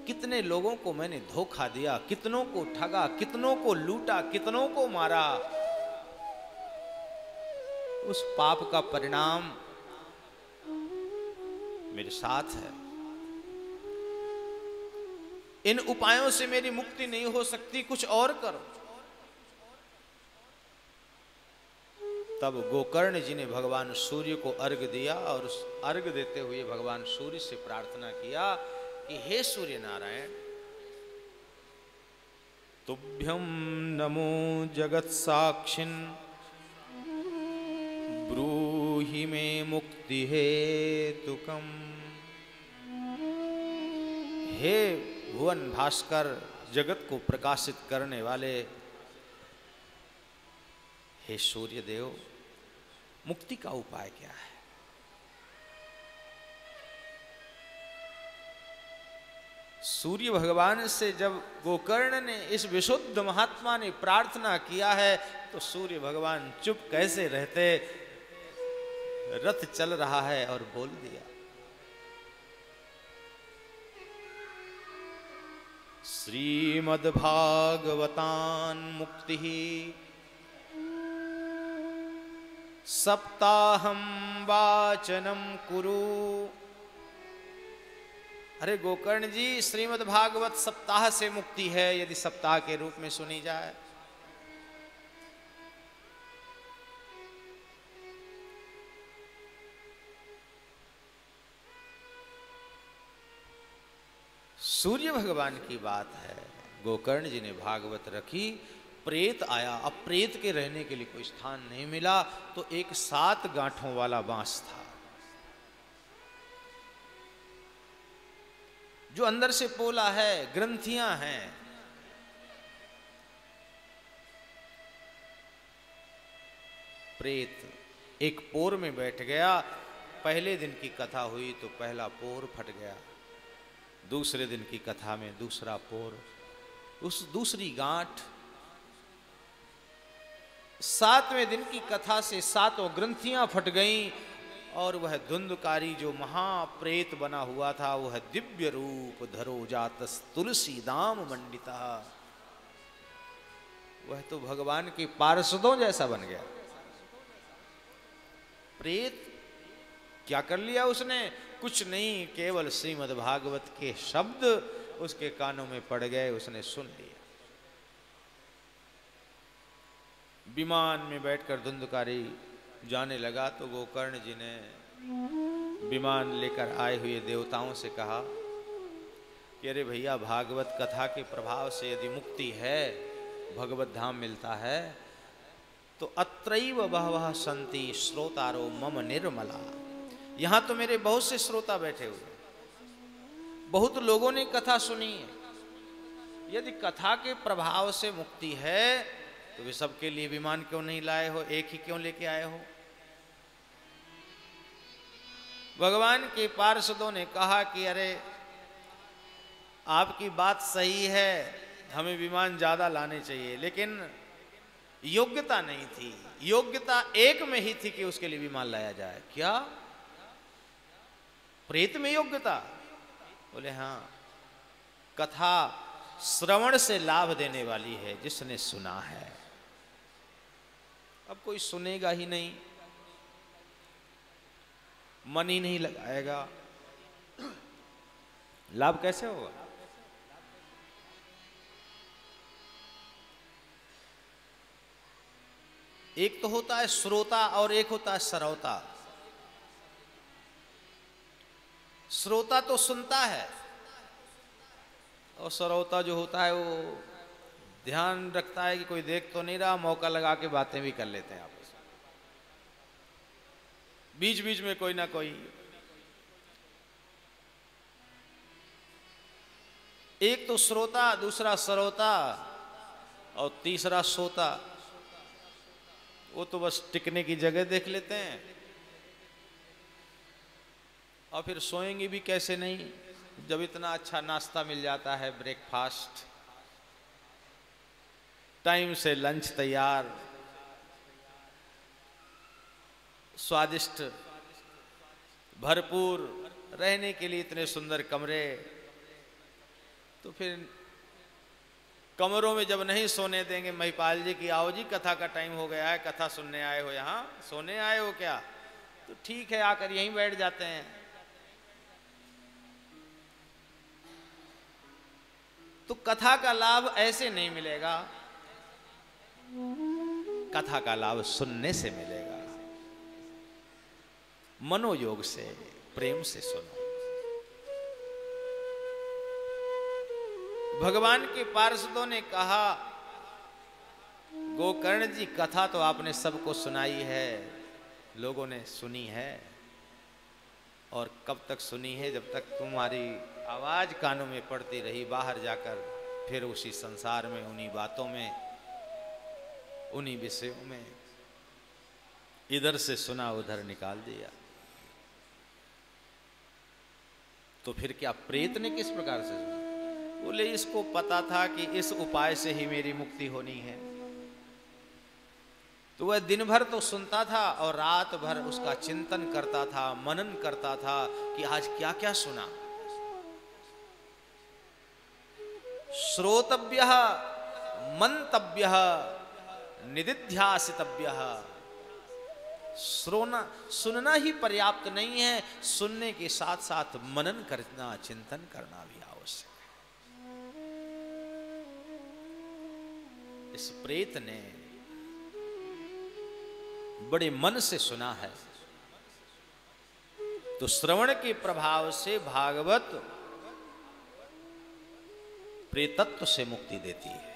कितने लोगों को मैंने धोखा दिया, कितनों को ठगा, कितनों को लूटा, कितनों को मारा। उस पाप का परिणाम मेरे साथ है। इन उपायों से मेरी मुक्ति नहीं हो सकती, कुछ और करो। तब गोकर्ण जी ने भगवान सूर्य को अर्घ दिया और उस अर्घ देते हुए भगवान सूर्य से प्रार्थना किया कि हे सूर्य नारायण, तुभ्यं नमो जगत साक्षिन् ब्रूहि मे मुक्ति हेतुकम्। हे भुवन भास्कर, जगत को प्रकाशित करने वाले हे सूर्य देव, मुक्ति का उपाय क्या है? सूर्य भगवान से जब गोकर्ण ने, इस विशुद्ध महात्मा ने प्रार्थना किया है, तो सूर्य भगवान चुप कैसे रहते? रथ चल रहा है और बोल दिया। श्रीमद्भागवतान मुक्ति सप्ताहं वाचनम कुरु। अरे गोकर्ण जी, श्रीमद् भागवत सप्ताह से मुक्ति है, यदि सप्ताह के रूप में सुनी जाए। सूर्य भगवान की बात है, गोकर्ण जी ने भागवत रखी, प्रेत आया। अब प्रेत के रहने के लिए कोई स्थान नहीं मिला, तो एक 7 गांठों वाला बांस था, जो अंदर से पोला है, ग्रंथियां हैं। प्रेत एक पोर में बैठ गया। पहले दिन की कथा हुई तो पहला पोर फट गया, दूसरे दिन की कथा में दूसरा पोर, उस दूसरी गांठ, 7वें दिन की कथा से 7 ग्रंथियां फट गईं, और वह धुंधकारी जो महाप्रेत बना हुआ था, वह दिव्य रूप धरो जातस तुलसी दाम मंडिता, वह तो भगवान के पार्षदों जैसा बन गया। प्रेत क्या कर लिया उसने? कुछ नहीं, केवल श्रीमद् भागवत के शब्द उसके कानों में पड़ गए, उसने सुन लिया। विमान में बैठकर धुंधकारी जाने लगा, तो गोकर्ण जी ने विमान लेकर आए हुए देवताओं से कहा कि अरे भैया, भागवत कथा के प्रभाव से यदि मुक्ति है, भगवत धाम मिलता है, तो अत्रैव बहवः सन्ति श्रोतारो मम निर्मला। यहां तो मेरे बहुत से श्रोता बैठे हुए, बहुत लोगों ने कथा सुनी है। यदि कथा के प्रभाव से मुक्ति है, तो वे सबके लिए विमान क्यों नहीं लाए हो, एक ही क्यों लेके आए हो? भगवान के पार्षदों ने कहा कि अरे आपकी बात सही है, हमें विमान ज्यादा लाने चाहिए, लेकिन योग्यता नहीं थी। योग्यता एक में ही थी कि उसके लिए विमान लाया जाए। क्या प्रेत में योग्यता? बोले हाँ, कथा श्रवण से लाभ देने वाली है, जिसने सुना है। अब कोई सुनेगा ही नहीं, मन ही नहीं लगाएगा, लाभ कैसे होगा? एक तो होता है श्रोता और एक होता है श्रोता। श्रोता तो सुनता है, और श्रोता जो होता है वो ध्यान रखता है कि कोई देख तो नहीं रहा, मौका लगा के बातें भी कर लेते हैं आपस में, बीच बीच में कोई ना कोई। एक तो श्रोता, दूसरा श्रोता, और तीसरा सोता। वो तो बस टिकने की जगह देख लेते हैं, और फिर सोएंगे भी कैसे नहीं, जब इतना अच्छा नाश्ता मिल जाता है, ब्रेकफास्ट, टाइम से लंच तैयार, स्वादिष्ट, भरपूर, रहने के लिए इतने सुंदर कमरे, तो फिर कमरों में जब नहीं सोने देंगे महिपाल जी की, आओ जी कथा का टाइम हो गया है, कथा सुनने आए हो, यहाँ सोने आए हो क्या? तो ठीक है, आकर यहीं बैठ जाते हैं। तो कथा का लाभ ऐसे नहीं मिलेगा, कथा का लाभ सुनने से मिलेगा, मनोयोग से, प्रेम से सुनो। भगवान के पार्षदों ने कहा, गोकर्ण जी कथा तो आपने सबको सुनाई है, लोगों ने सुनी है, और कब तक सुनी है? जब तक तुम्हारी आवाज कानों में पड़ती रही, बाहर जाकर फिर उसी संसार में, उन्हीं बातों में, उन्हीं विषयों में, इधर से सुना उधर निकाल दिया। तो फिर क्या प्रेत ने किस प्रकार से सुना? बोले इसको पता था कि इस उपाय से ही मेरी मुक्ति होनी है, तो वह दिन भर तो सुनता था और रात भर उसका चिंतन करता था, मनन करता था कि आज क्या क्या सुना। श्रोतव्यः मंतव्यः निदिध्यासितव्यः। सुनना ही पर्याप्त नहीं है, सुनने के साथ साथ मनन करना, चिंतन करना भी आवश्यक है। इस प्रेत ने बड़े मन से सुना है, तो श्रवण के प्रभाव से भागवत प्रेतत्व से मुक्ति देती है।